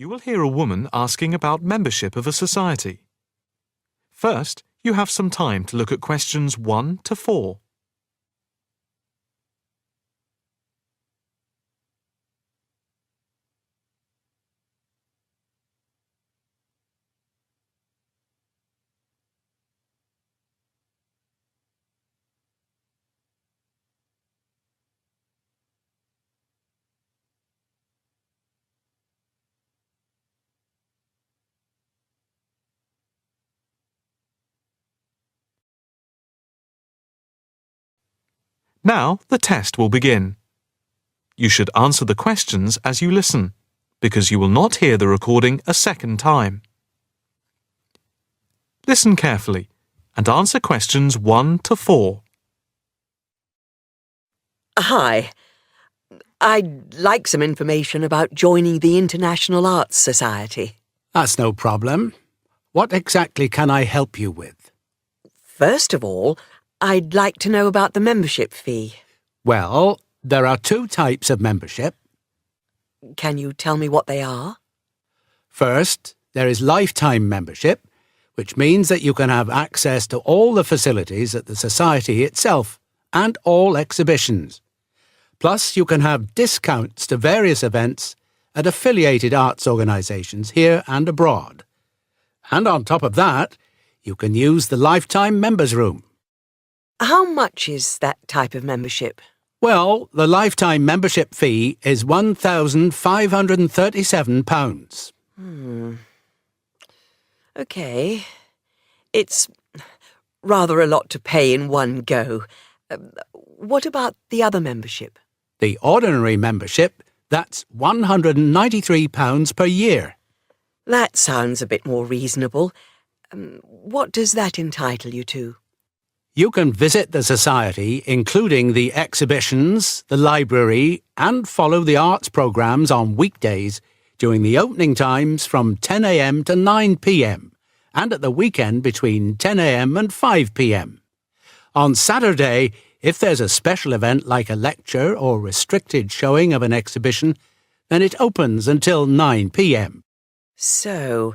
You will hear a woman asking about membership of a society. First, you have some time to look at questions 1 to 4. Now the test will begin. You should answer the questions as you listen, because you will not hear the recording a second time. Listen carefully and answer questions 1 to 4. Hi. I'd like some information about joining the International Arts Society. That's no problem. What exactly can I help you with? First of all, I'd like to know about the membership fee. Well, there are 2 types of membership. Can you tell me what they are? First, there is lifetime membership, which means that you can have access to all the facilities at the Society itself and all exhibitions. Plus, you can have discounts to various events at affiliated arts organisations here and abroad. And on top of that, you can use the lifetime members' room. How much is that type of membership? Well, the lifetime membership fee is £1,537. OK. It's rather a lot to pay in one go. What about the other membership? The ordinary membership, that's £193 per year. That sounds a bit more reasonable. What does that entitle you to? You can visit the Society, including the exhibitions, the library, and follow the arts programmes on weekdays during the opening times from 10 a.m. to 9 p.m. and at the weekend between 10 a.m. and 5 p.m. On Saturday, if there's a special event like a lecture or restricted showing of an exhibition, then it opens until 9 p.m. So,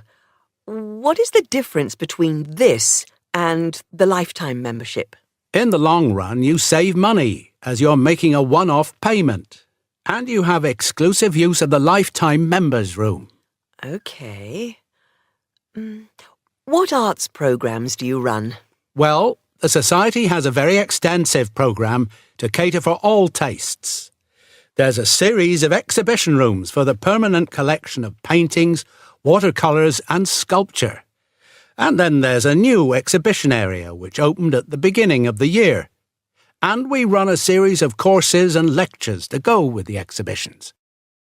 what is the difference between this and the lifetime membership? In the long run, you save money as you're making a one-off payment, and you have exclusive use of the lifetime members' room. OK. What arts programmes do you run? Well, the Society has a very extensive programme to cater for all tastes. There's a series of exhibition rooms for the permanent collection of paintings, watercolours and sculpture. And then there's a new exhibition area which opened at the beginning of the year. And we run a series of courses and lectures to go with the exhibitions.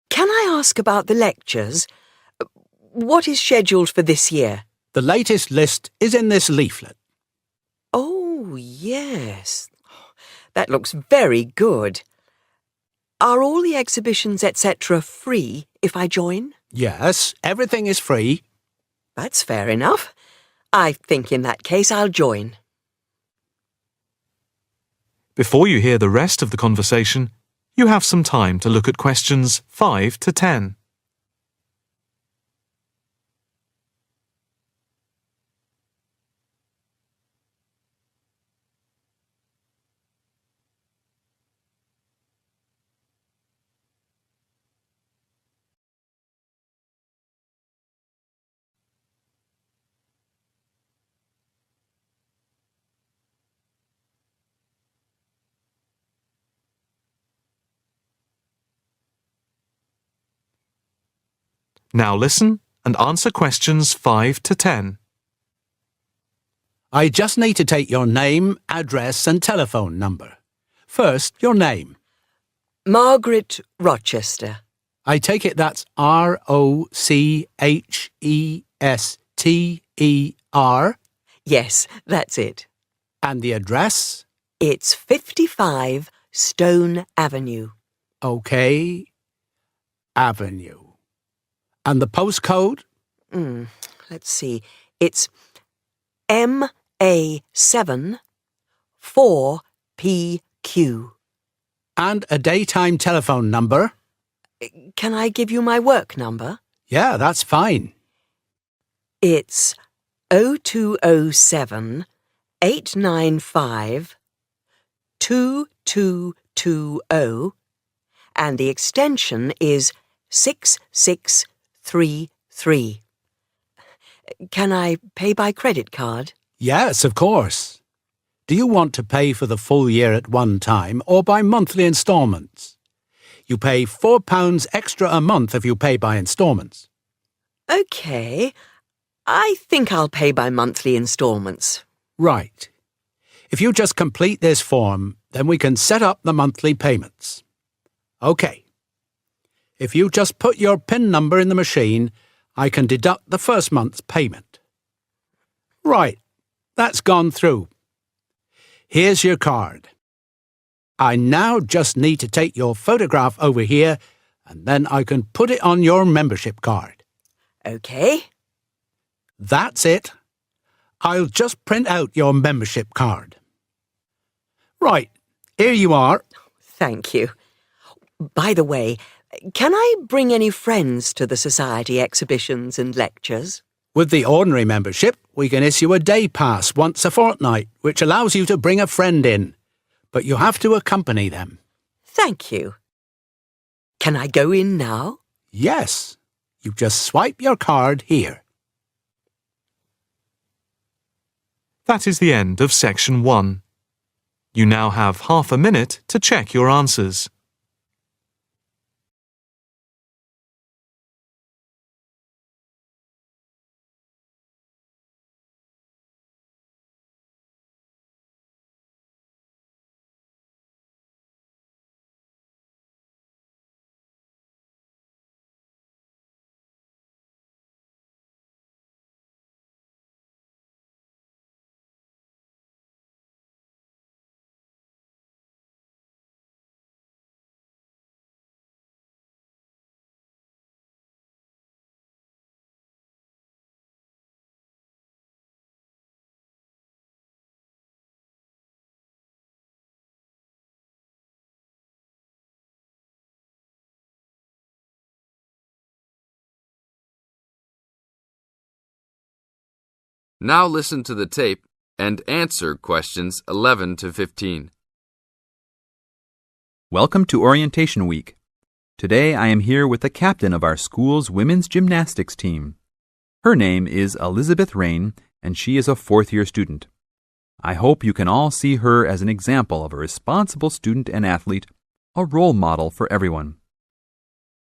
Can I ask about the lectures? What is scheduled for this year? The latest list is in this leaflet. Oh, yes. That looks very good. Are all the exhibitions, etc., free if I join? Yes, everything is free. That's fair enough. I think in that case I'll join. Before you hear the rest of the conversation, you have some time to look at questions 5 to 10. Now listen and answer questions 5 to 10. I just need to take your name, address and telephone number. First, your name. Margaret Rochester. I take it that's Rochester? Yes, that's it. And the address? It's 55 Stone Avenue. OK. Avenue. And the postcode? Let's see. It's MA7 4PQ. And a daytime telephone number? Can I give you my work number? Yeah, that's fine. It's 0207 895 2220 and the extension is 6633. Can I pay by credit card? Yes, of course. Do you want to pay for the full year at one time or by monthly instalments? You pay £4 extra a month if you pay by instalments. OK. I think I'll pay by monthly instalments. Right. If you just complete this form, then we can set up the monthly payments. OK. If you just put your PIN number in the machine, I can deduct the first month's payment. Right. That's gone through. Here's your card. I now just need to take your photograph over here, and then I can put it on your membership card. OK. That's it. I'll just print out your membership card. Right, here you are. Thank you. By the way, can I bring any friends to the Society exhibitions and lectures? With the ordinary membership, we can issue a day pass once a fortnight, which allows you to bring a friend in. But you have to accompany them. Thank you. Can I go in now? Yes. You just swipe your card here. That is the end of section 1. You now have half a minute to check your answers. Now listen to the tape and answer questions 11 to 15. Welcome to Orientation Week. Today I am here with the captain of our school's women's gymnastics team. Her name is Elizabeth Rain, and she is a fourth-year student. I hope you can all see her as an example of a responsible student and athlete, a role model for everyone.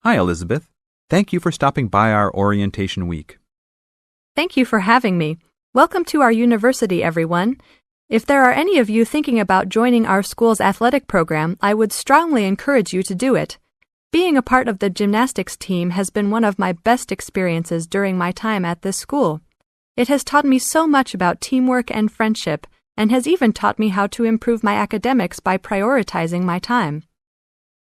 Hi, Elizabeth. Thank you for stopping by our Orientation Week. Thank you for having me. Welcome to our university, everyone. If there are any of you thinking about joining our school's athletic program, I would strongly encourage you to do it. Being a part of the gymnastics team has been one of my best experiences during my time at this school. It has taught me so much about teamwork and friendship, and has even taught me how to improve my academics by prioritizing my time.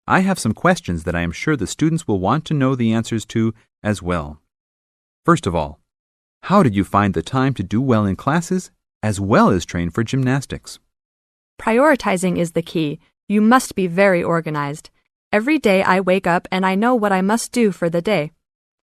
I have some questions that I am sure the students will want to know the answers to as well. First of all, how did you find the time to do well in classes as well as train for gymnastics? Prioritizing is the key. You must be very organized. Every day I wake up and I know what I must do for the day.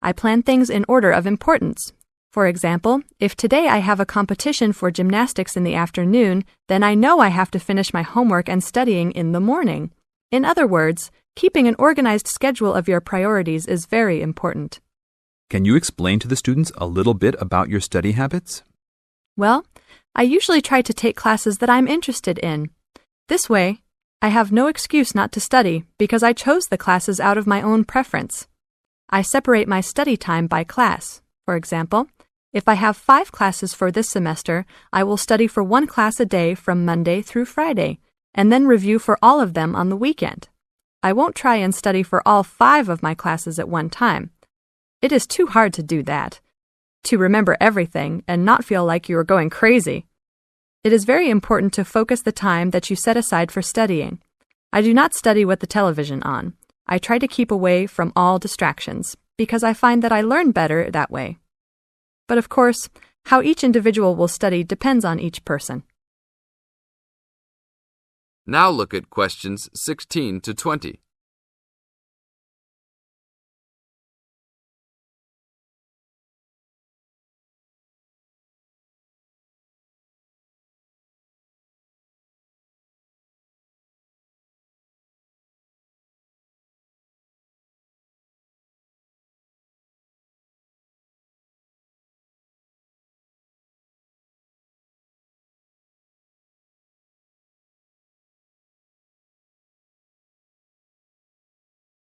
I plan things in order of importance. For example, if today I have a competition for gymnastics in the afternoon, then I know I have to finish my homework and studying in the morning. In other words, keeping an organized schedule of your priorities is very important. Can you explain to the students a little bit about your study habits? Well, I usually try to take classes that I'm interested in. This way, I have no excuse not to study because I chose the classes out of my own preference. I separate my study time by class. For example, if I have 5 classes for this semester, I will study for 1 class a day from Monday through Friday, and then review for all of them on the weekend. I won't try and study for all 5 of my classes at one time. It is too hard to do that, to remember everything and not feel like you are going crazy. It is very important to focus the time that you set aside for studying. I do not study with the television on. I try to keep away from all distractions, because I find that I learn better that way. But of course, how each individual will study depends on each person. Now look at questions 16 to 20.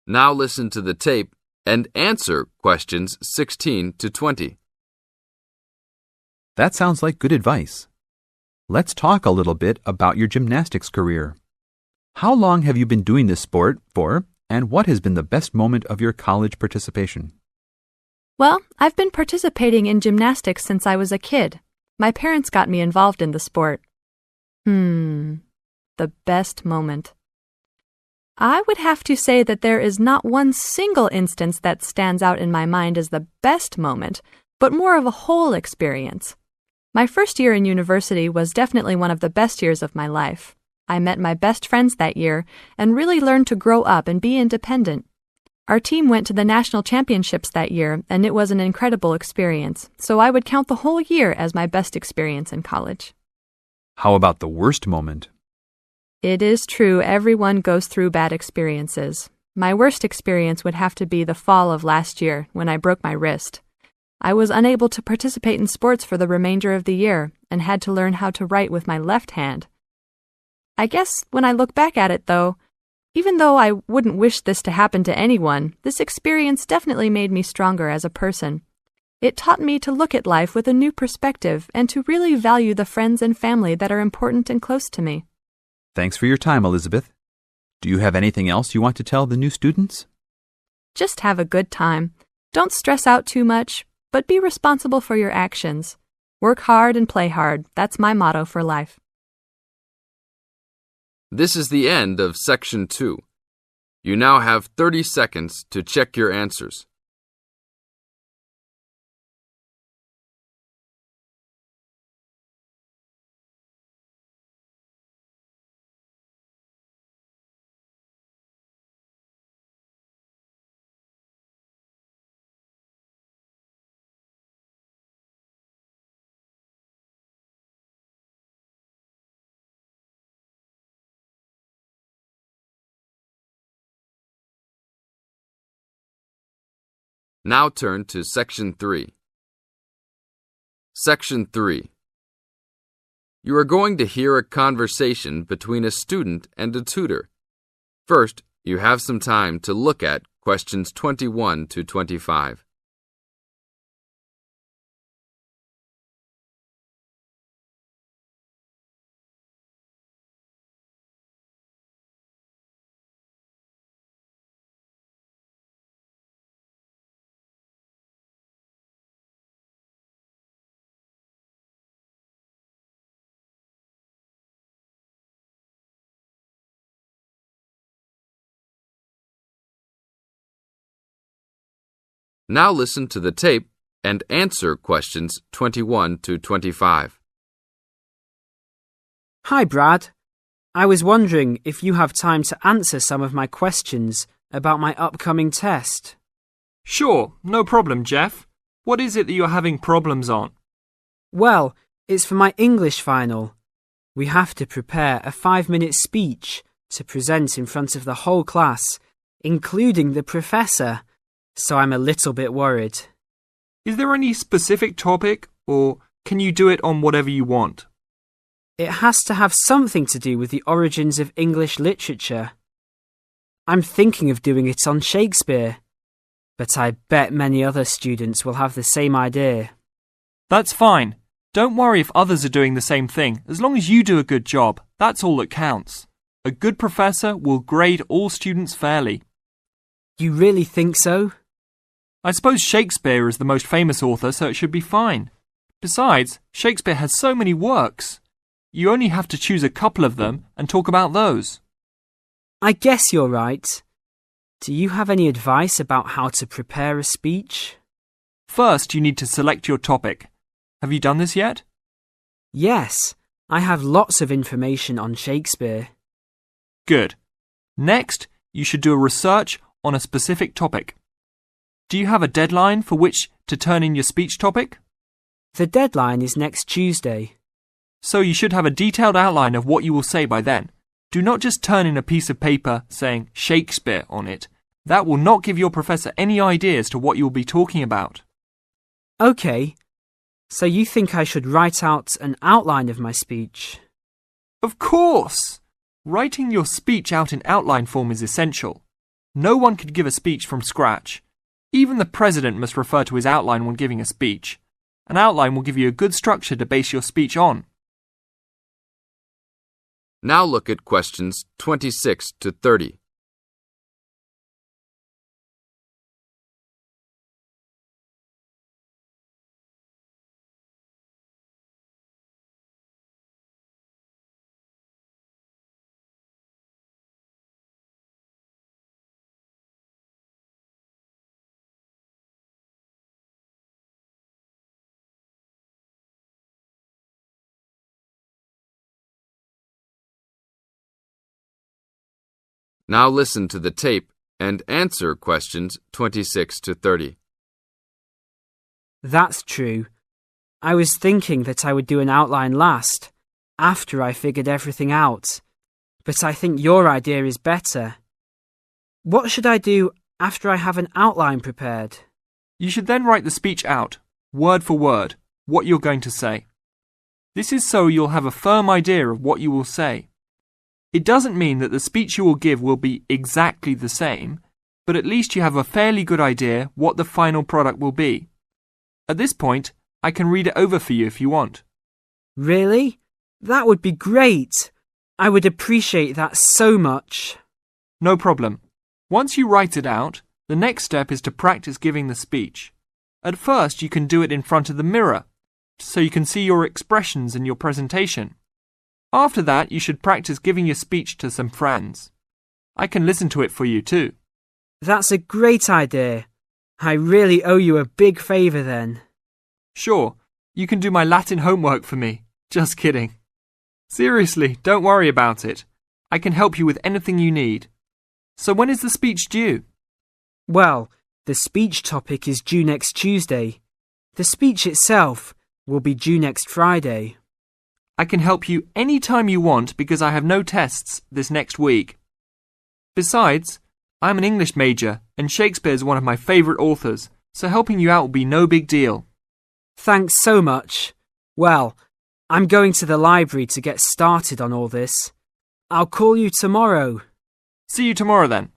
Now listen to the tape and answer questions 16 to 20. That sounds like good advice. Let's talk a little bit about your gymnastics career. How long have you been doing this sport for, and what has been the best moment of your college participation? Well, I've been participating in gymnastics since I was a kid. My parents got me involved in the sport. The best moment. I would have to say that there is not one single instance that stands out in my mind as the best moment, but more of a whole experience. My first year in university was definitely one of the best years of my life. I met my best friends that year and really learned to grow up and be independent. Our team went to the national championships that year, and it was an incredible experience, so I would count the whole year as my best experience in college. How about the worst moment? It is true everyone goes through bad experiences. My worst experience would have to be the fall of last year when I broke my wrist. I was unable to participate in sports for the remainder of the year and had to learn how to write with my left hand. I guess when I look back at it, though, even though I wouldn't wish this to happen to anyone, this experience definitely made me stronger as a person. It taught me to look at life with a new perspective and to really value the friends and family that are important and close to me. Thanks for your time, Elizabeth. Do you have anything else you want to tell the new students? Just have a good time. Don't stress out too much, but be responsible for your actions. Work hard and play hard. That's my motto for life. This is the end of Section 2. You now have 30 seconds to check your answers. Now turn to Section 3. Section 3. You are going to hear a conversation between a student and a tutor. First, you have some time to look at questions 21 to 25. Now listen to the tape and answer questions 21 to 25. Hi, Brad. I was wondering if you have time to answer some of my questions about my upcoming test. Sure, no problem, Jeff. What is it that you're having problems on? Well, it's for my English final. We have to prepare a 5-minute speech to present in front of the whole class, including the professor. So I'm a little bit worried. Is there any specific topic, or can you do it on whatever you want? It has to have something to do with the origins of English literature. I'm thinking of doing it on Shakespeare, but I bet many other students will have the same idea. That's fine. Don't worry if others are doing the same thing. As long as you do a good job, that's all that counts. A good professor will grade all students fairly. You really think so? I suppose Shakespeare is the most famous author, so it should be fine. Besides, Shakespeare has so many works. You only have to choose a couple of them and talk about those. I guess you're right. Do you have any advice about how to prepare a speech? First, you need to select your topic. Have you done this yet? Yes, I have lots of information on Shakespeare. Good. Next, you should do a research on a specific topic. Do you have a deadline for which to turn in your speech topic? The deadline is next Tuesday. So you should have a detailed outline of what you will say by then. Do not just turn in a piece of paper saying Shakespeare on it. That will not give your professor any idea as to what you will be talking about. OK. So you think I should write out an outline of my speech? Of course! Writing your speech out in outline form is essential. No one could give a speech from scratch. Even the president must refer to his outline when giving a speech. An outline will give you a good structure to base your speech on. Now look at questions 26 to 30. Now listen to the tape and answer questions 26 to 30. That's true. I was thinking that I would do an outline last, after I figured everything out. But I think your idea is better. What should I do after I have an outline prepared? You should then write the speech out, word for word, what you're going to say. This is so you'll have a firm idea of what you will say. It doesn't mean that the speech you will give will be exactly the same, but at least you have a fairly good idea what the final product will be. At this point, I can read it over for you if you want. Really? That would be great. I would appreciate that so much. No problem. Once you write it out, the next step is to practice giving the speech. At first, you can do it in front of the mirror, so you can see your expressions in your presentation. After that, you should practice giving your speech to some friends. I can listen to it for you too. That's a great idea. I really owe you a big favour then. Sure, you can do my Latin homework for me. Just kidding. Seriously, don't worry about it. I can help you with anything you need. So when is the speech due? Well, the speech topic is due next Tuesday. The speech itself will be due next Friday. I can help you any time you want because I have no tests this next week. Besides, I'm an English major and Shakespeare is one of my favourite authors, so helping you out will be no big deal. Thanks so much. Well, I'm going to the library to get started on all this. I'll call you tomorrow. See you tomorrow then.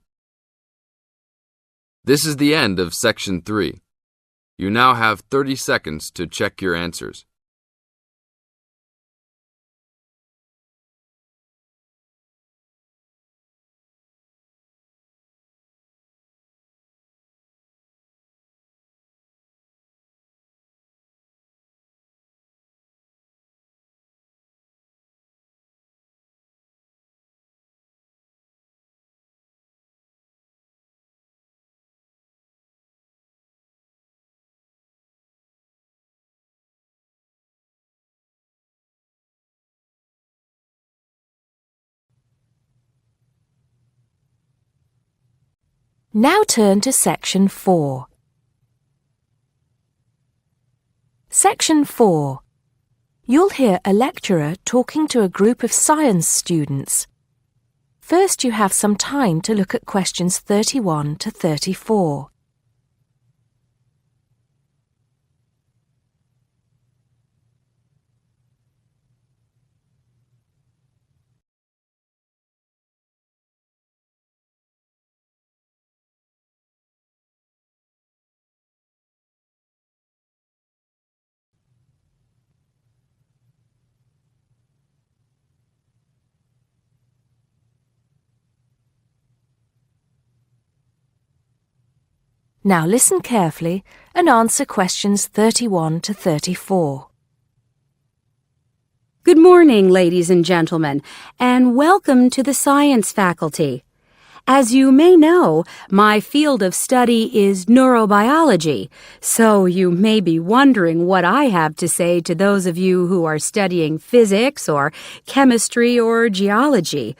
This is the end of section 3. You now have 30 seconds to check your answers. Now turn to Section 4. Section 4. You'll hear a lecturer talking to a group of science students. First, you have some time to look at questions 31 to 34. Now listen carefully and answer questions 31 to 34. Good morning, ladies and gentlemen, and welcome to the science faculty. As you may know, my field of study is neurobiology, so you may be wondering what I have to say to those of you who are studying physics or chemistry or geology,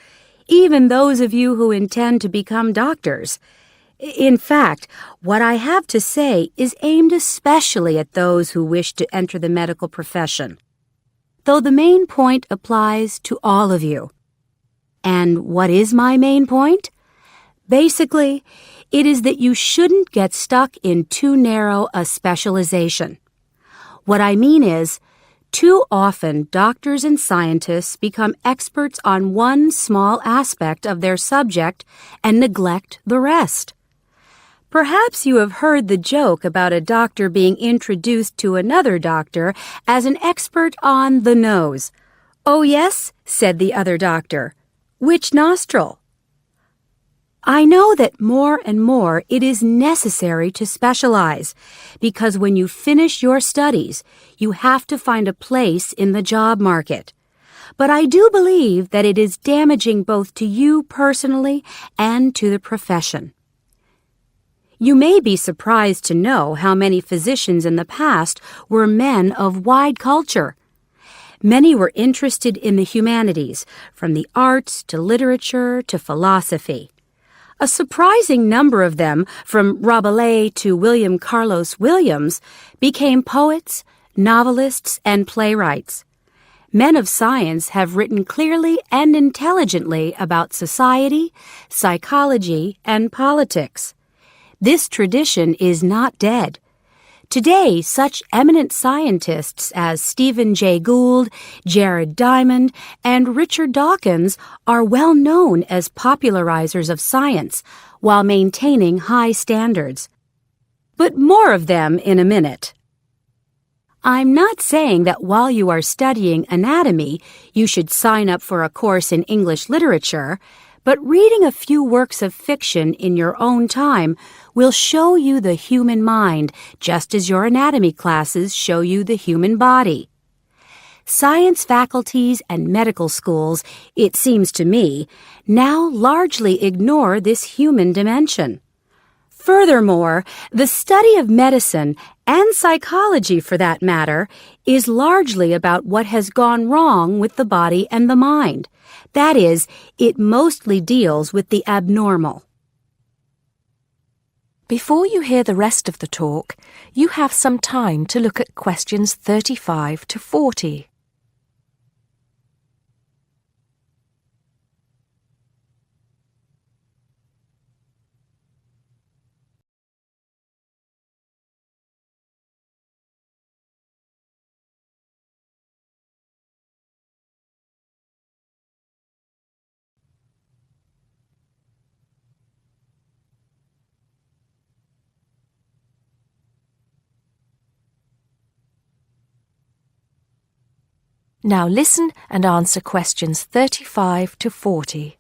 even those of you who intend to become doctors. In fact, what I have to say is aimed especially at those who wish to enter the medical profession, though the main point applies to all of you. And what is my main point? Basically, it is that you shouldn't get stuck in too narrow a specialization. What I mean is, Too often, doctors and scientists become experts on one small aspect of their subject and neglect the rest. Perhaps you have heard the joke about a doctor being introduced to another doctor as an expert on the nose. "Oh, yes," said the other doctor. "Which nostril?" I know that more and more it is necessary to specialize, because when you finish your studies, you have to find a place in the job market. But I do believe that it is damaging both to you personally and to the profession. You may be surprised to know how many physicians in the past were men of wide culture. Many were interested in the humanities, from the arts to literature to philosophy. A surprising number of them, from Rabelais to William Carlos Williams, became poets, novelists, and playwrights. Men of science have written clearly and intelligently about society, psychology, and politics. This tradition is not dead. Today, such eminent scientists as Stephen Jay Gould, Jared Diamond, and Richard Dawkins are well known as popularizers of science while maintaining high standards. But more of them in a minute. I'm not saying that while you are studying anatomy, you should sign up for a course in English literature, but reading a few works of fiction in your own time will show you the human mind, just as your anatomy classes show you the human body. Science faculties and medical schools, it seems to me, now largely ignore this human dimension. Furthermore, the study of medicine, and psychology for that matter, is largely about what has gone wrong with the body and the mind. That is, it mostly deals with the abnormal. Before you hear the rest of the talk, you have some time to look at questions 35 to 40. Now listen and answer questions 35 to 40.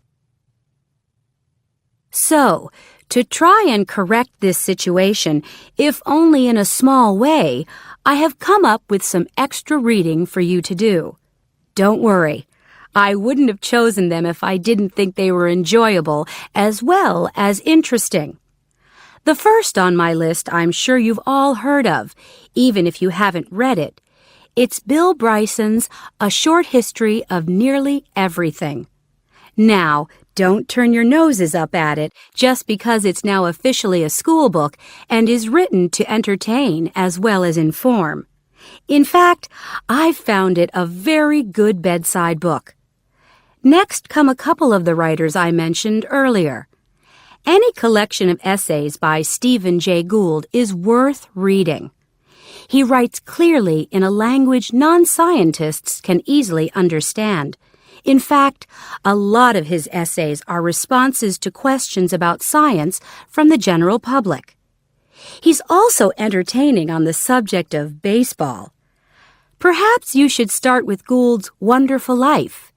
So, to try and correct this situation, if only in a small way, I have come up with some extra reading for you to do. Don't worry, I wouldn't have chosen them if I didn't think they were enjoyable as well as interesting. The first on my list I'm sure you've all heard of, even if you haven't read it. It's Bill Bryson's A Short History of Nearly Everything. Now, don't turn your noses up at it just because it's now officially a school book and is written to entertain as well as inform. In fact, I've found it a very good bedside book. Next come a couple of the writers I mentioned earlier. Any collection of essays by Stephen Jay Gould is worth reading. He writes clearly in a language non-scientists can easily understand. In fact, a lot of his essays are responses to questions about science from the general public. He's also entertaining on the subject of baseball. Perhaps you should start with Gould's Wonderful Life.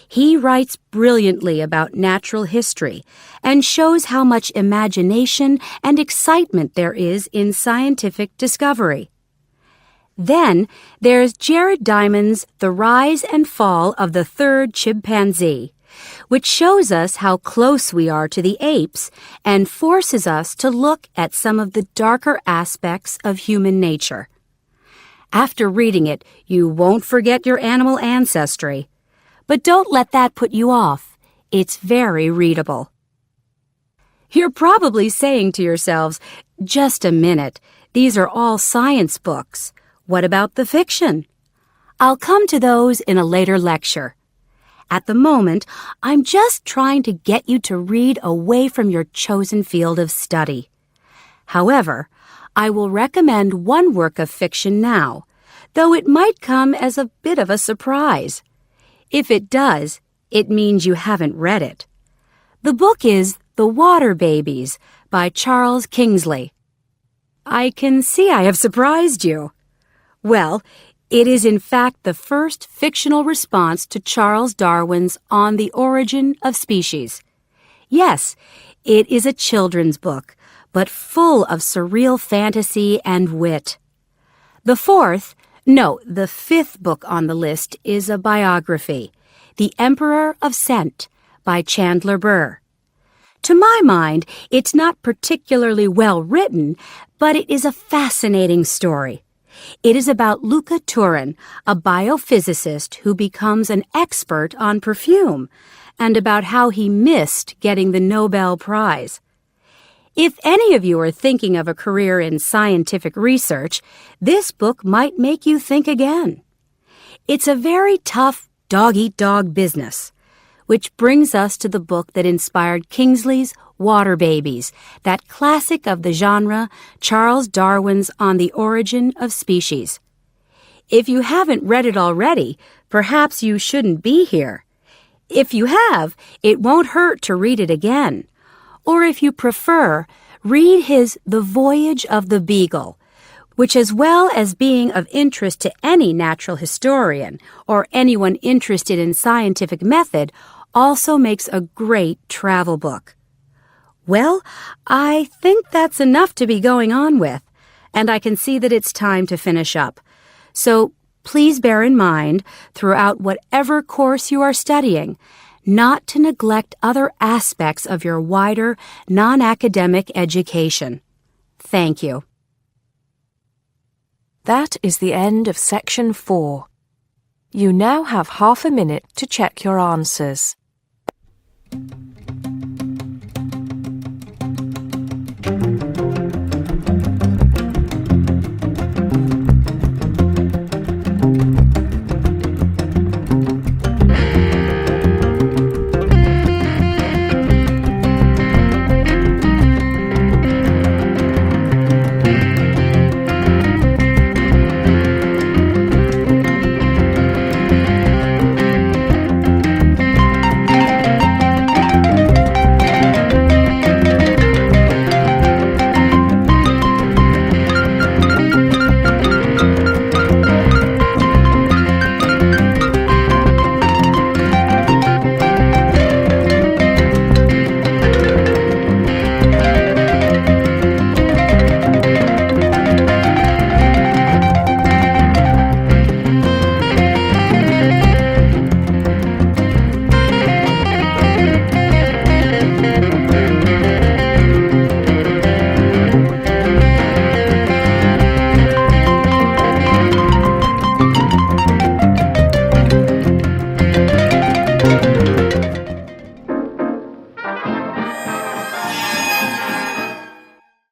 He writes brilliantly about natural history and shows how much imagination and excitement there is in scientific discovery. Then there's Jared Diamond's The Rise and Fall of the Third Chimpanzee, which shows us how close we are to the apes and forces us to look at some of the darker aspects of human nature. After reading it, you won't forget your animal ancestry. But don't let that put you off. It's very readable. You're probably saying to yourselves, just a minute, these are all science books. What about the fiction? I'll come to those in a later lecture. At the moment, I'm just trying to get you to read away from your chosen field of study. However, I will recommend one work of fiction now, though it might come as a bit of a surprise. If it does, it means you haven't read it. The book is The Water Babies by Charles Kingsley. I can see I have surprised you. Well, it is in fact the first fictional response to Charles Darwin's On the Origin of Species. Yes, it is a children's book, but full of surreal fantasy and wit. The fifth book on the list is a biography, The Emperor of Scent by Chandler Burr. To my mind, it's not particularly well written, but it is a fascinating story. It is about Luca Turin, a biophysicist who becomes an expert on perfume, and about how he missed getting the Nobel Prize. If any of you are thinking of a career in scientific research, this book might make you think again. It's a very tough dog-eat-dog business, which brings us to the book that inspired Kingsley's Water Babies, that classic of the genre, Charles Darwin's On the Origin of Species. If you haven't read it already, perhaps you shouldn't be here. If you have, it won't hurt to read it again. Or if you prefer, read his The Voyage of the Beagle, which, as well as being of interest to any natural historian or anyone interested in scientific method, also makes a great travel book. Well, I think that's enough to be going on with, and I can see that it's time to finish up. So please bear in mind, throughout whatever course you are studying, not to neglect other aspects of your wider, non-academic education. Thank you. That is the end of Section 4. You now have half a minute to check your answers.